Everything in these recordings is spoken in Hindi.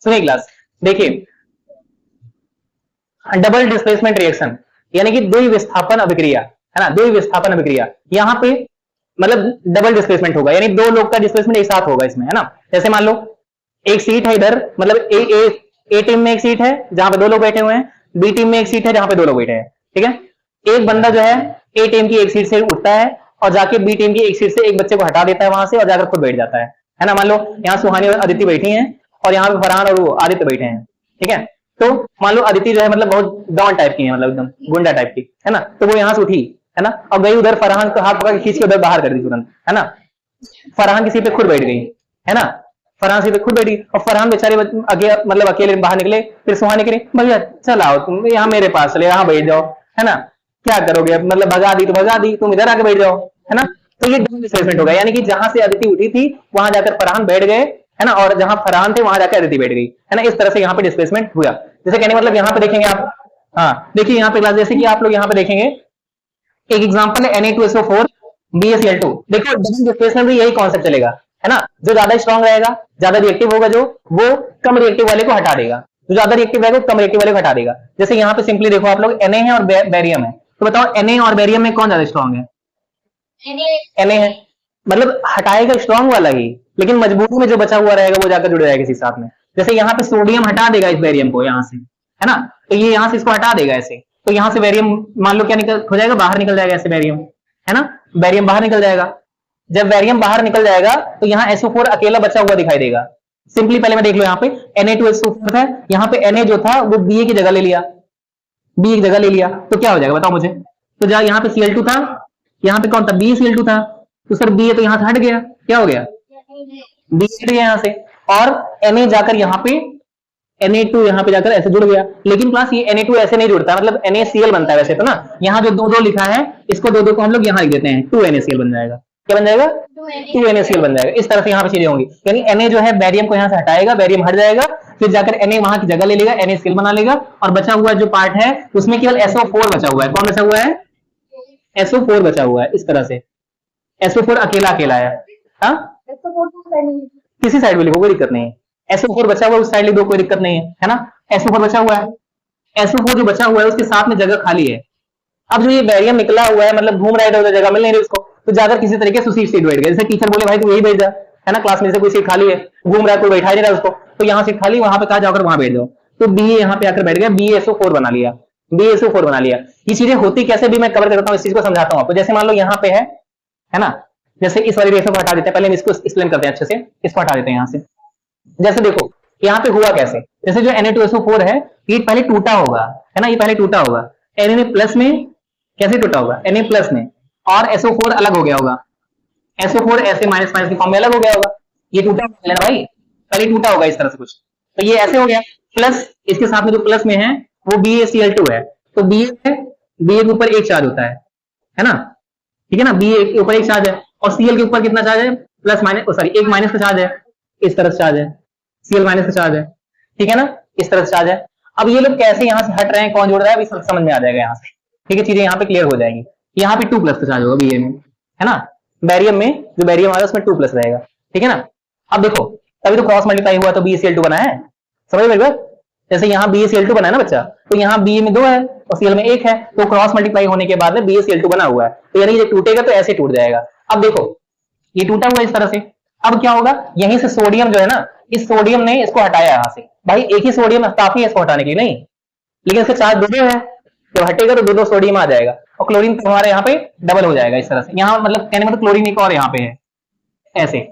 सुनिए क्लास, देखिए डबल डिस्प्लेसमेंट रिएक्शन यानी कि द्वि विस्थापन अभिक्रिया, है ना, द्वि विस्थापन अभिक्रिया। यहाँ पे मतलब डबल डिस्प्लेसमेंट होगा, यानी दो लोग का डिस्प्लेसमेंट एक साथ होगा इसमें, है ना। जैसे मान लो एक सीट है इधर, मतलब ए टीम में एक सीट है जहां पे दो लोग बैठे हुए हैं, बी टीम में एक सीट है जहां पे दो लोग बैठे हैं, ठीक है। एक बंदा जो है ए टीम की एक सीट से उठता है और जाके बी टीम की एक सीट से एक बच्चे को हटा देता है वहां से और जाकर खुद बैठ जाता है ना। मान लो यहाँ सुहानी और अदिति बैठी हैं और यहाँ पे फरहान और वो आदित्य बैठे हैं, ठीक है। तो मान लो अदिति जो है मतलब बहुत डॉन टाइप की है, मतलब एकदम गुंडा टाइप की, है ना। तो वो यहाँ से उठी, है ना, और गई उधर, फरहान को हाथ पकड़ के खींच के उधर बाहर कर दी तुरंत, है ना। फरहान किसी पे खुद बैठ गई, है ना, फरहान सीधे खुद बैठी और फरहान बेचारे मतलब अकेले बाहर निकले। फिर सुहानी करी भैया चल आओ तुम यहाँ मेरे पास चले, यहाँ बैठ जाओ, है ना। क्या करोगे, मतलब भगा दी तो भगा दी, तुम इधर आके बैठ जाओ, है ना। तो ये डबल डिस्प्लेसमेंट होगा, यानी कि जहां से अदिति उठी थी वहां जाकर फरहान बैठ गए, है ना, और जहां फरहान थे वहां जाकर अदिति बैठ गई, है ना। इस तरह से यहाँ पे डिस्प्लेसमेंट हुआ। जैसे कहने मतलब यहाँ पे देखेंगे आप, हाँ देखिए यहाँ पे क्लास, जैसे कि आप लोग यहाँ पे देखेंगे एक एग्जांपल है Na2SO4 BaCl2। देखो डबल डिस्प्लेसमेंट में यही कॉन्सेप्ट चलेगा, है ना। जो ज्यादा स्ट्रॉन्ग रहेगा, ज्यादा रिएक्टिव होगा, जो वो कम रिएक्टिव वाले को हटा देगा, जो ज्यादा रिएक्टिव रहेगा कम रिएक्टिव वाले को हटा देगा। जैसे यहाँ पे सिंपली देखो आप लोग Na है और बेरियम है, तो बताओ Na और बेरियम में कौन ज्यादा स्ट्रॉन्ग है? Na है, मतलब हटाएगा स्ट्रॉन्ग वाला ही, लेकिन मजबूती में जो बचा हुआ रहेगा वो जाकर जुड़ जाएगा किसी साथ में। जैसे यहाँ पे सोडियम हटा देगा इस बेरियम को यहाँ से, है ना, तो ये यहाँ से इसको हटा देगा ऐसे, तो यहाँ से बेरियम मान लो क्या निकल हो जाएगा, बाहर निकल जाएगा ऐसे बेरियम, है ना, बेरियम बाहर निकल जाएगा। जब बेरियम बाहर निकल जाएगा तो यहाँ SO4 अकेला बचा हुआ दिखाई देगा। सिंपली पहले मैं देख लो, यहाँ पे Na2SO4 था, यहाँ पे Na जो था वो Ba की जगह ले लिया, B की जगह ले लिया, तो क्या हो जाएगा बताओ मुझे। तो जहाँ यहाँ पे Cl2 था, यहाँ पे कौन था, BaCl2 था, तो सर B है तो यहाँ से हट गया, क्या हो गया, B हट गया यहाँ से, और Na जाकर यहाँ पे Na2 यहाँ पे जाकर ऐसे जुड़ गया। लेकिन क्लास ये Na2 ऐसे नहीं जुड़ता, मतलब NaCl बनता है वैसे तो ना। यहाँ जो दो दो लिखा है इसको दो दो को हम लोग यहाँ लिख देते हैं, 2NaCl बन जाएगा। क्या बन जाएगा, 2NaCl बन जाएगा। इस तरह से यहाँ पे चीजें होंगी, यानी Na जो है बैरियम को यहाँ से हटाएगा, बैरियम हट जाएगा, फिर जाकर Na वहां की जगह ले लेगा, NaCl बना लेगा, और बचा हुआ जो पार्ट है उसमें केवल SO4 बचा हुआ है। कौन बचा हुआ है, SO4 बचा हुआ है। इस तरह से SO4 अकेला अकेला है, हाँ किसी साइड में लिखो कोई दिक्कत नहीं है। SO4 बचा हुआ है उस साइड लिख दो, कोई दिक्कत नहीं है ना। SO4 बचा हुआ है, SO4 जो बचा हुआ है उसके साथ में जगह खाली है। अब जो ये बैरियम निकला हुआ है, मतलब घूम रहा है, जगह मिल नहीं रही उसको, तो जाकर किसी तरीके से उसी सीट बैठ गया। जैसे टीचर बोले भाई तू यही बैठ जा, है ना, क्लास में से कोई सीट खाली है, घूम रहा है, कोई बैठा ही नहीं रहा उसको, तो यहाँ सीट खाली, वहां पे कहा जाकर वहां बैठ जाओ, तो बी यहाँ पे आकर बैठ गया, BaSO4 बना लिया, BaSO4 बना लिया। ये चीजें होती कैसे भी मैं कवर करता हूँ, इस चीज को समझाता हूँ आपको। जैसे मान लो यहाँ पे है ना, जैसे इस वाली रिएक्शन को हटा देते हैं, पहले हम इसको एक्सप्लेन करते हैं अच्छे से, इसको हटा देते हैं यहाँ से। जैसे देखो यहाँ पे हुआ कैसे, जैसे जो Na2SO4 है ये पहले टूटा होगा, है ना, ये पहले टूटा होगा, Na प्लस में कैसे टूटा होगा, Na प्लस में, और SO4 अलग हो गया होगा, SO4 ऐसे माइनस माइनस की फॉर्म में अलग हो गया होगा। ये टूटा होगा ना भाई, पहले टूटा होगा इस तरह से कुछ, तो ये ऐसे हो गया, प्लस इसके साथ में जो प्लस में है वो BaCl2 है, तो Ba के ऊपर एक चार्ज होता है ना, ठीक है ना, Ba के ऊपर एक चार्ज है, और Cl के ऊपर कितना चार्ज है, प्लस माइनस, सॉरी एक माइनस का चार्ज है, इस तरह से चार्ज है, Cl माइनस का चार्ज है, ठीक है ना, इस तरह से चार्ज है। अब ये लोग कैसे यहाँ से हट रहे हैं, कौन जोड़ रहा है, अभी समझ में आ जाएगा यहाँ से, ठीक है, चीजें यहाँ पे क्लियर हो जाएंगी। यहाँ पे 2 प्लस का चार्ज होगा Ba में, है ना, बैरियम में जो बैरियम आ रहा है उसमें 2 प्लस रहेगा, ठीक है ना। अब देखो तभी तो क्रॉस मल्टीप्लाई हुआ तो BaCl2 बना है, समझ मेरी बात। जैसे यहाँ BaCl2 बना है ना बच्चा, तो यहाँ Ba में 2 है और Cl में 1 है, तो क्रॉस मल्टीप्लाई होने के बाद में BaCl2 बना हुआ है, तो यानी ये टूटेगा तो ऐसे टूट जाएगा। अब देखो ये टूटा हुआ इस तरह से, अब क्या होगा, यहीं से सोडियम जो है ना, इस सोडियम ने इसको हटाया यहाँ से, भाई एक ही सोडियम काफी है इसको हटाने के लिए नहीं, लेकिन इसका चार्ज दो है, जब हटेगा तो दो दो सोडियम आ जाएगा, और क्लोरीन तो हमारे यहाँ पे डबल हो जाएगा इस तरह से। यहाँ मतलब कहने मतलब क्लोरीन एक और यहाँ पे है, ऐसे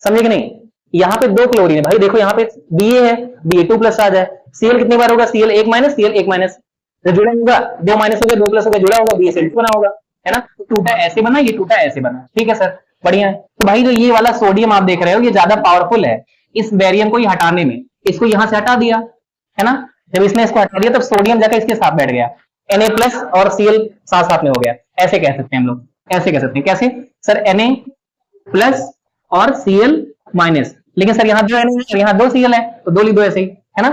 समझे कि नहीं। यहाँ पे 2 क्लोरीन है भाई, देखो यहाँ पे Ba है, Ba2 प्लस चार्ज है, Cl कितनी बार होगा, Cl 1 माइनस, Cl 1 माइनस, जुड़ा होगा, 2 माइनस हो गया 2 प्लस हो गया, जुड़ा होगा, BaCl2 बना होगा, है ना। तो टूटा ऐसे बना, ये टूटा ऐसे बना, ठीक है सर, बढ़िया है। तो भाई जो ये वाला सोडियम आप देख रहे हो ये ज्यादा पावरफुल है इस बैरियम को ही हटाने में, इसको यहाँ से हटा दिया, है ना, जब इसने इसको हटा दिया तब सोडियम जाकर इसके साथ बैठ गया, Na प्लस और Cl साथ साथ में हो गया, ऐसे कह सकते हैं हम लोग, ऐसे कह सकते हैं, कैसे सर, Na प्लस और Cl माइनस, लेकिन सर यहाँ जो है यहाँ 2 Cl है तो 2 लिख दो ऐसे ही, है ना,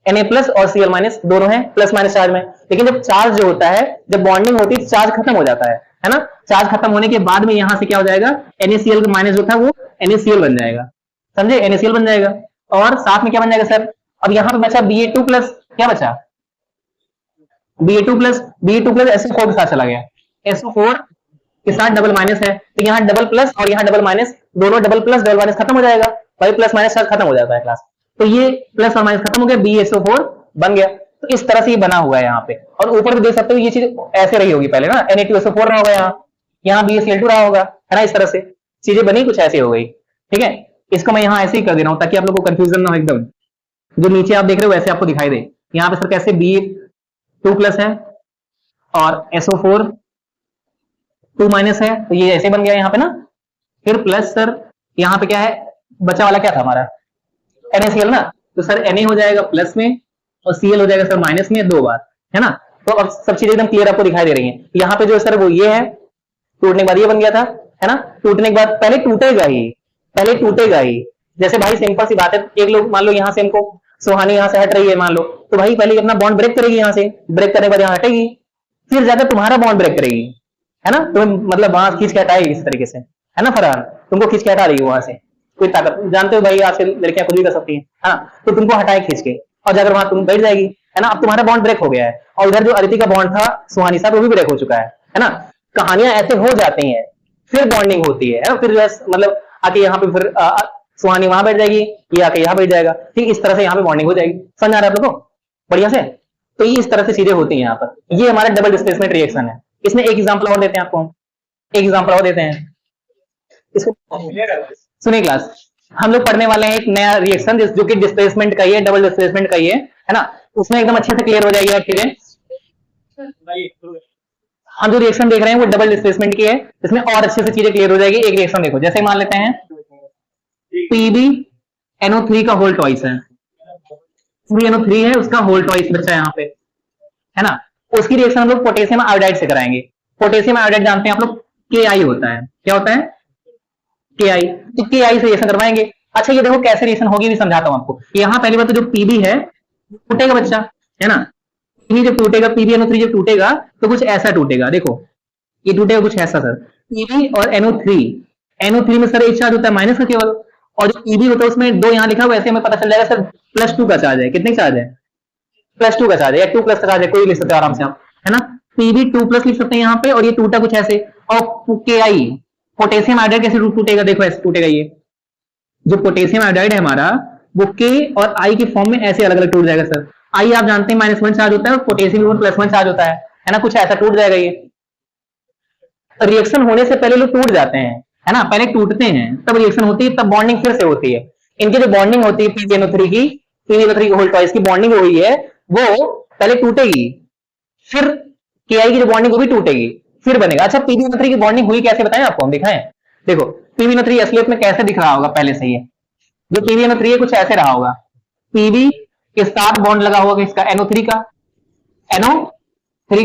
Na प्लस और Cl माइनस दोनों है प्लस माइनस चार्ज में, लेकिन जब चार्ज जो होता है, जब बॉन्डिंग होती है चार्ज खत्म हो जाता है ना, चार्ज खत्म होने के बाद में यहाँ से क्या हो जाएगा, NaCl माइनस जो था वो NaCl बन जाएगा, समझे, NaCl बन जाएगा, और साथ में क्या बन जाएगा सर, अब यहाँ पे बचा Ba2 प्लस, क्या बचा Ba2 प्लस SO4 के साथ चला गया, SO4 के साथ डबल माइनस है, तो यहाँ डबल प्लस और यहाँ डबल माइनस, दोनों डबल प्लस डबल माइनस खत्म हो जाएगा भाई, प्लस माइनस खत्म हो जाता है क्लास, तो ये प्लस और माइनस खत्म हो गया, BSO4 बन गया। तो इस तरह से ये बना हुआ है यहाँ पे, और ऊपर भी देख सकते हो ये चीज ऐसे रही होगी पहले ना, Na2SO4 रहा होगा, यहाँ BaCl2 रहा होगा, है ना, इस तरह से चीजें बनी कुछ ऐसे हो गई। ठीक है, इसको मैं यहाँ ऐसे ही कर दे रहा हूँ ताकि आप लोग को कंफ्यूजन ना हो एकदम, जो नीचे आप देख रहे हो वैसे आपको दिखाई दे। यहाँ पे सर कैसे Ba2 प्लस है और SO4 2 माइनस है, तो ये ऐसे बन गया यहाँ पे ना, फिर प्लस सर यहाँ पे क्या है, बचा वाला क्या था हमारा NaCl ना, तो सर Na हो जाएगा प्लस में और Cl हो जाएगा सर माइनस में 2 बार, है ना। तो अब सब चीजें एकदम क्लियर आपको दिखाई दे रही हैं। यहाँ पे जो सर वो ये है, टूटने के बाद ये बन गया था, है ना, टूटने के बाद पहले टूटेगा ही, जैसे भाई सिंपल सी बात है, एक लोग मान लो यहाँ से इनको सुहानी यहाँ से हट रही है मान लो, तो भाई पहले अपना बॉन्ड ब्रेक करेगी, यहाँ से ब्रेक करने के बाद यहाँ हटेगी, फिर जाकर तुम्हारा बॉन्ड ब्रेक करेगी, है ना, तो मतलब वहां खींच के हटाएगी इस तरीके से, है ना फरहान, तुमको खींच के हटा रही है वहां से, कोई ताकत जानते हो भाई, आजकल लड़कियां खुद भी कर सकती है ना, तो तुमको हटाए खींच के, और जाकर वहां तुम बैठ जाएगी, है ना। अब तुम्हारा बॉन्ड ब्रेक हो गया है, और उधर जो अदिति का बॉन्ड था सुहानी साथ वो भी ब्रेक हो चुका है ना। कहानियां ऐसे हो जाती हैं, फिर बॉन्डिंग होती है, फिर जो है मतलब आके यहाँ पे फिर सुहानी वहां बैठ जाएगी, ये आके यहाँ बैठ जाएगा, ठीक इस तरह से यहाँ पे बॉन्डिंग हो जाएगी। समझ आ रहा है आप लोगों को बढ़िया से, तो ये इस तरह से चीजें होती हैं यहाँ पर, ये हमारा डबल डिस्प्लेसमेंट रिएक्शन है। इसमें एक एग्जांपल और देते हैं आपको हम, एक एग्जांपल और देते हैं इसको, सुनिए क्लास, हम लोग पढ़ने वाले हैं एक नया रिएक्शन जो कि डिस्प्लेसमेंट का ही है, डबल डिस्प्लेसमेंट का ही है ना, उसमें एकदम अच्छे से क्लियर हो जाएगी आप चीजें। हम जो रिएक्शन देख रहे हैं वो डबल डिस्प्लेसमेंट की है, इसमें और अच्छे से चीजें क्लियर हो जाएगी। एक रिएक्शन देखो, जैसे मान लेते हैं PbNO3 का होल ट्वाइस है, PbNO3 है उसका होल ट्वाइस बच्चा यहाँ पे, है ना, उसकी रिएक्शन हम लोग पोटेशियम आयोडाइड से कराएंगे। पोटेशियम आयोडाइड जानते हैं आप लोग, Ki होता है, क्या होता है Ki, तो Ki से रिएक्शन करवाएंगे। अच्छा ये देखो कैसे रिएक्शन होगी भी समझाता हूं आपको। यहाँ पहली बात तो जो Pb है टूटेगा बच्चा, है ना, Pb जब टूटेगा, PbNO3 जब टूटेगा तो कुछ ऐसा टूटेगा, देखो ये टूटेगा कुछ ऐसा सर, Pb और NO3 में सर एक चार्ज होता है माइनस का केवल, और जो Pb होता है उसमें 2 यहाँ लिखा हुआ, ऐसे हमें पता चल जाएगा सर +2 का चार्ज है। कितने चार्ज है, +2 का चार्ज है, या 2 प्लस का चार्ज है, कोई लिख सकते हो आराम से आप, है ना। Pb 2 प्लस लिख सकते हैं यहाँ पे, और ये टूटा कुछ ऐसे, और Ki पोटेशियम आयोडाइड कैसे टूटेगा, देखो ऐसे टूटेगा, ये जो पोटेशियम आयोडाइड है हमारा वो K और I के फॉर्म में ऐसे अलग अलग टूट जाएगा सर। I आप जानते हैं -1 चार्ज होता है और पोटेशियम +1 चार्ज होता है ना, कुछ ऐसा टूट जाएगा। ये रिएक्शन होने से पहले लोग टूट जाते हैं, है ना, पहले टूटते हैं तब रिएक्शन होती है, तब बॉन्डिंग फिर से होती है। इनकी जो बॉन्डिंग होती है PbNO3 की होल ट्वाइस की बॉन्डिंग हुई है, वो पहले टूटेगी, फिर Ki की जो बॉन्डिंग वो भी टूटेगी, फिर बनेगा। अच्छा PbNO3 की बॉन्डिंग हुई कैसे बताएं आपको, हम दिखाएं, देखो PbNO3 असलियत में कैसे दिख रहा होगा पहले से, ये जो PbNO3 है कुछ ऐसे रहा होगा, Pb के साथ बॉन्ड लगा होगा इसका NO3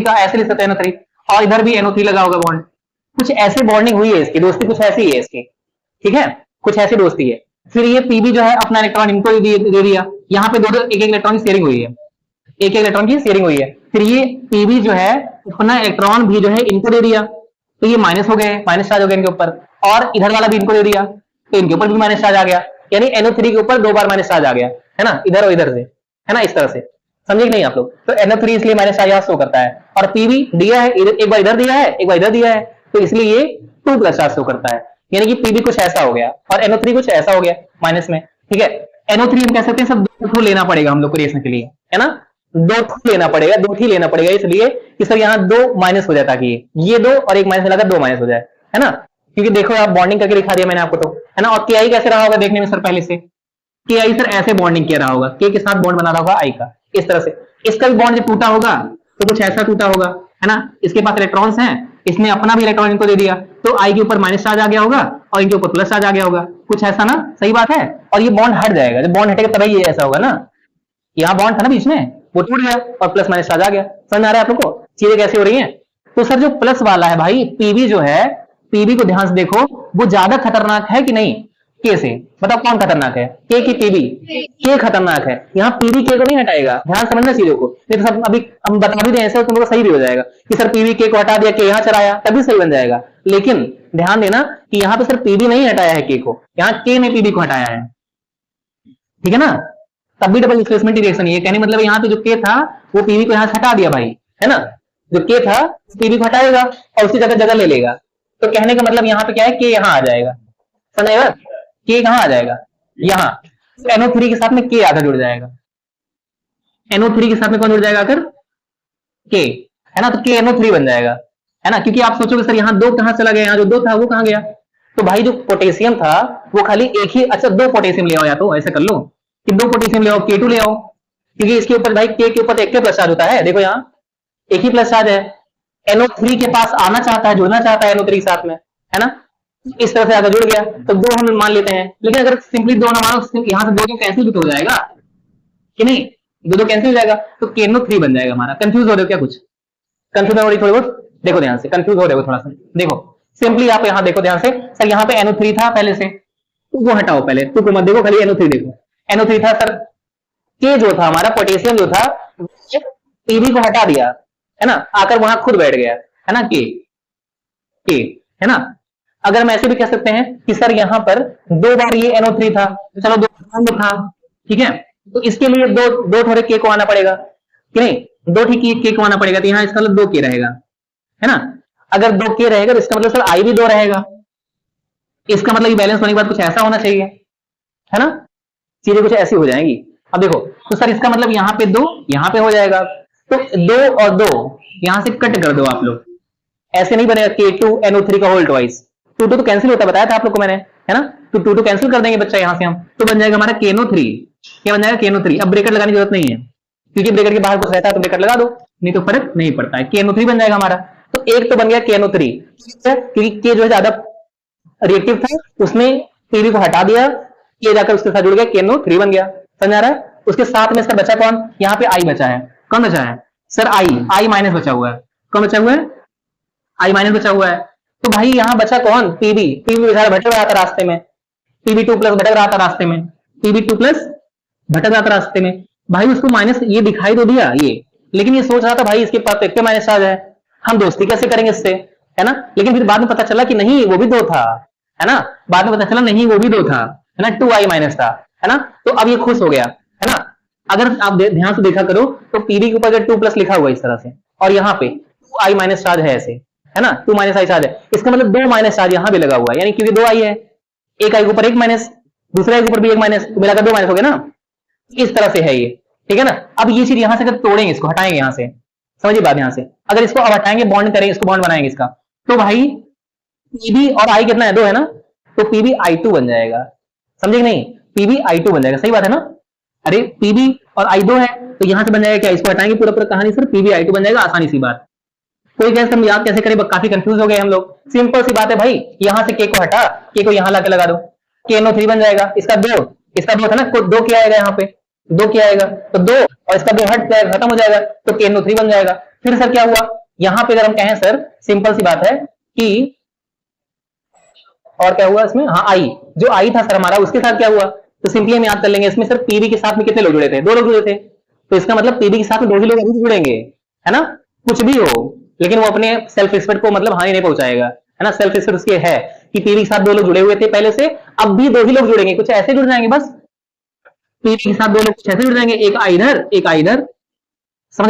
का ऐसे लिख सकते हैं NO3, और इधर भी NO3 लगा होगा बॉन्ड, कुछ ऐसे बॉन्डिंग हुई है इसकी, दोस्ती कुछ ऐसी है इसकी, ठीक है, कुछ ऐसी दोस्ती है। फिर ये Pb जो है अपना इलेक्ट्रॉन इनको दे दिया, यहाँ पे दो एक इलेक्ट्रॉन की शेयरिंग हुई है, एक इलेक्ट्रॉन की शेयरिंग हुई है। फिर ये Pb जो है अपना इलेक्ट्रॉन भी जो है इनको दे दिया, तो ये माइनस हो गए, माइनस चार्ज हो गया इनके ऊपर, और इधर वाला भी इनको दे दिया तो इनके ऊपर भी माइनस चार्ज आ गया, यानी NO3 के ऊपर 2 बार माइनस चार्ज आ गया, है ना, इधर और इधर से, है ना, इस तरह से समझे कि नहीं आप लोग। तो NO3 इसलिए माइनस चार्ज शो करता है, और Pb दिया है, एक बार इधर दिया है एक बार इधर दिया है, तो इसलिए ये 2 प्लस चार्ज शो करता है, यानी कि Pb कुछ ऐसा हो गया और NO3 कुछ ऐसा हो गया माइनस में, ठीक है। NO3 हम कह सकते हैं सब 2 लेना पड़ेगा हम लोग को रिएक्शन के लिए, है ना, 2 लेना पड़ेगा, 2 ही लेना पड़ेगा, इसलिए कि सर यहाँ 2 माइनस हो जाए, ताकि ये 2 और एक माइनस मिलाकर 2 माइनस हो जाए, है ना, क्योंकि देखो आप बॉन्डिंग करके दिखा दिया मैंने आपको, तो है ना। और Ki कैसे रहा होगा देखने में सर, पहले से Ki सर ऐसे बॉन्डिंग किया रहा होगा, K के साथ बॉन्ड बना रहा होगा I का, इस तरह से। इसका भी बॉन्ड जब टूटा होगा तो कुछ ऐसा टूटा होगा, है ना, इसके पास इलेक्ट्रॉन्स हैं, इसने अपना भी इलेक्ट्रॉन इनको दे दिया, तो I के ऊपर माइनस चार्ज आ गया होगा और इनके ऊपर प्लस चार्ज आ गया होगा, कुछ ऐसा ना, सही बात है। और ये बॉन्ड हट जाएगा, जब बॉन्ड हटेगा तभी ये ऐसा होगा ना, यहाँ बॉन्ड था ना बीच में, वो टूट गया और प्लस माइनस चार्ज आ गया। समझ आ रहा है आप लोग को चीजें कैसे हो रही हैं। तो सर जो प्लस वाला है भाई Pb जो है, Pb को ध्यान से देखो, वो ज्यादा खतरनाक है कि नहीं K से, बताओ कौन खतरनाक है, K की Pb, K खतरनाक है, यहाँ Pb K को नहीं हटाएगा, ध्यान समझना चीजों को, नहीं तो सब अभी हम बता भी दें ऐसे तुम लोग सही भी हो जाएगा कि सर Pb K को हटा दिया, K यहाँ चलाया तभी सही बन जाएगा, लेकिन ध्यान देना कि यहाँ पे सर Pb नहीं हटाया है K को, यहाँ K ने Pb को हटाया है, ठीक है ना, तब भी डबल डिस्प्लेसमेंट रिएक्शन। ये कहने मतलब यहाँ पे जो के था वो पीवी को यहाँ से हटा दिया भाई, है ना, जो के था पीवी को हटाएगा और उसकी जगह जगह ले लेगा। तो कहने का मतलब यहाँ पे क्या है, के यहाँ आ जाएगा, समझेगा, के कहाँ आ जाएगा, यहाँ। NO3 के साथ में के आकर जुड़ जाएगा, NO3 के साथ में कौन जुड़ जाएगा आकर, के, है ना, तो के NO3 बन जाएगा, है ना। क्योंकि आप सोचोगे सर यहाँ 2 कहां चला गया, यहाँ जो 2 था वो कहां गया, तो भाई जो पोटेशियम था वो खाली एक ही, अच्छा 2 पोटेशियम ले आओ, या तो ऐसा कर लो कि 2 पोटेशियम ले आओ, K2 ले आओ, क्योंकि इसके ऊपर भाई के ऊपर एक के प्लस चार्ज होता है, देखो यहाँ एक ही प्लस चार्ज है। NO3 के पास आना चाहता है, जुड़ना चाहता है NO3 के साथ में, है ना, इस तरह से आकर जुड़ गया, तो 2 हम मान लेते हैं। लेकिन अगर सिंपली 2 ना मानो, यहाँ से 2 कैंसिल भी हो जाएगा कि नहीं, 2 कैंसिल हो जाएगा, तो KNO3 बन जाएगा हमारा। कंफ्यूज हो रहे हो क्या, कुछ कंफ्यूज हो रही थोड़ी बहुत, देखो ध्यान से, कंफ्यूज हो रहे हो थोड़ा सा, देखो सिंपली आप यहाँ देखो ध्यान से, सर यहाँ पे NO3 था पहले से, तो वो हटाओ पहले, तो मत देखो, खाली NO3 देखो। NO3 था सर, के जो था हमारा पोटेशियम जो था पीवी को हटा दिया, है ना, आकर वहां खुद बैठ गया, है ना, के, है ना। अगर हम ऐसे भी कह सकते हैं कि सर यहाँ पर 2 बार ये NO3 था, चलो 2 था, ठीक है, तो इसके लिए दो थोड़े के को आना पड़ेगा कि नहीं, 2 ठीक के को आना पड़ेगा, तो यहाँ इसका मतलब 2 के रहेगा, है ना। अगर 2 के रहेगा तो इसका मतलब सर आई भी 2 रहेगा, इसका मतलब बैलेंस होने के बाद कुछ ऐसा होना चाहिए, है ना, चीजें कुछ ऐसी हो जाएंगी। अब देखो, तो सर इसका मतलब यहाँ पे 2 यहाँ पे हो जाएगा, तो 2 और 2 यहां से कट कर दो आप लोग, ऐसे नहीं बनेगा K2 NO3 का होल ट्वाइस, 2 तो कैंसिल होता बताया था आप लोग को मैंने, है ना, तो 2 कैंसिल कर देंगे बच्चा यहाँ से हम, तो बन जाएगा हमारा KNO3, क्या बन जाएगा KNO3। अब ब्रेकेट लगाने की जरूरत नहीं है, क्योंकि ब्रेकेट के बाहर कुछ रहता है तो ब्रेकेट लगा दो, नहीं तो फर्क नहीं पड़ता है, KNO3 बन जाएगा हमारा। तो एक तो बन गया KNO3, क्योंकि के जो है ज्यादा रिएक्टिव था, उसने पीवी को हटा दिया, के जाकर उसके साथ जुड़ गया, KNO3 बन गया, समझ आ रहा है। उसके साथ में इसका बचा कौन, यहाँ पे आई बचा है, कौन बचा है सर, आई माइनस बचा हुआ है, कौन बचा हुआ है, आई माइनस बचा हुआ है। तो भाई यहाँ बचा कौन, पीवी बेचारा भटक रहा था रास्ते में, PB2 प्लस भटक रहा था रास्ते में, PB2 प्लस भटक रहा था रास्ते में, भाई उसको माइनस ये दिखाई तो दिया ये, लेकिन ये सोच रहा था भाई इसके पास एक माइनस चार्ज है, हम दोस्ती कैसे करेंगे इससे, है ना। लेकिन फिर बाद में पता चला कि नहीं वो भी 2 था, है ना, बाद में पता चला नहीं वो भी 2 था, है ना, 2i माइनस था, है ना। तो अब ये खुश हो गया, है ना। अगर आप ध्यान से देखा करो तो पीवी के ऊपर 2 प्लस लिखा हुआ है इस तरह से, और यहाँ पे 2i माइनस चार्ज है ऐसे, है ना, 2 माइनस आई चार्ज है, इसका मतलब 2 माइनस चार्ज यहाँ भी लगा हुआ है, यानी क्योंकि 2 आई है, एक आई के ऊपर 1 माइनस, दूसरे आई के ऊपर भी 1 माइनस, तो मिलाकर 2 माइनस हो गया ना, इस तरह से है ये, ठीक है ना। अब ये चीज यहाँ से अगर तोड़ेंगे, इसको हटाएंगे यहाँ से, समझिए बात यहाँ से, अगर इसको अब हटाएंगे, बॉन्ड करेंगे, इसको बॉन्ड बनाएंगे इसका, तो भाई पीबी और आई कितना है, 2 है ना, तो पीबी I2 बन जाएगा, समझे कि नहीं, पीबी I2 बन जाएगा, सही बात है ना। अरे पीबी और आई 2 है, तो यहां से बन जाएगा क्या, इसको हटाएंगे पूरा पूरा कहानी सर, पीबी I2 बन जाएगा, आसानी सी बात। कोई कैसे हम याद कैसे करें, काफी कंफ्यूज हो गए हम लोग, सिंपल सी बात है भाई, यहां से के को हटा, के को यहां लाके लगा दो, KNO3 बन जाएगा, इसका 2 था ना, 2 क्या आएगा यहाँ पे, 2 क्या आएगा, तो 2 और इसका 2 हट जाएगा, खत्म हो जाएगा, तो KNO3 बन जाएगा। फिर सर क्या हुआ, यहाँ पे अगर हम कहें सर, सिंपल सी बात है कि और क्या हुआ इसमें, हाँ आई, जो आई था सर हमारा, उसके साथ क्या हुआ, तो सिंपली हम याद कर लेंगे, इसमें सर पीवी के साथ में कितने लोग जुड़े थे, 2 लोग जुड़े थे, तो इसका मतलब पीवी के साथ में 2 ही लोग अभी जुड़ेंगे, है ना, कुछ भी हो, लेकिन वो अपने सेल्फ रिस्पेक्ट को मतलब हानि नहीं पहुंचाएगा, है ना, सेल्फ रिस्पेक्ट उसके है कि पीवी के साथ 2 लोग जुड़े हुए थे पहले से, अब भी 2 ही लोग जुड़ेंगे, कुछ ऐसे जुड़ जाएंगे बस, पीवी के साथ 2 लोग कुछ ऐसे जुड़ जाएंगे, एक आई इधर, एक आई इधर, समझ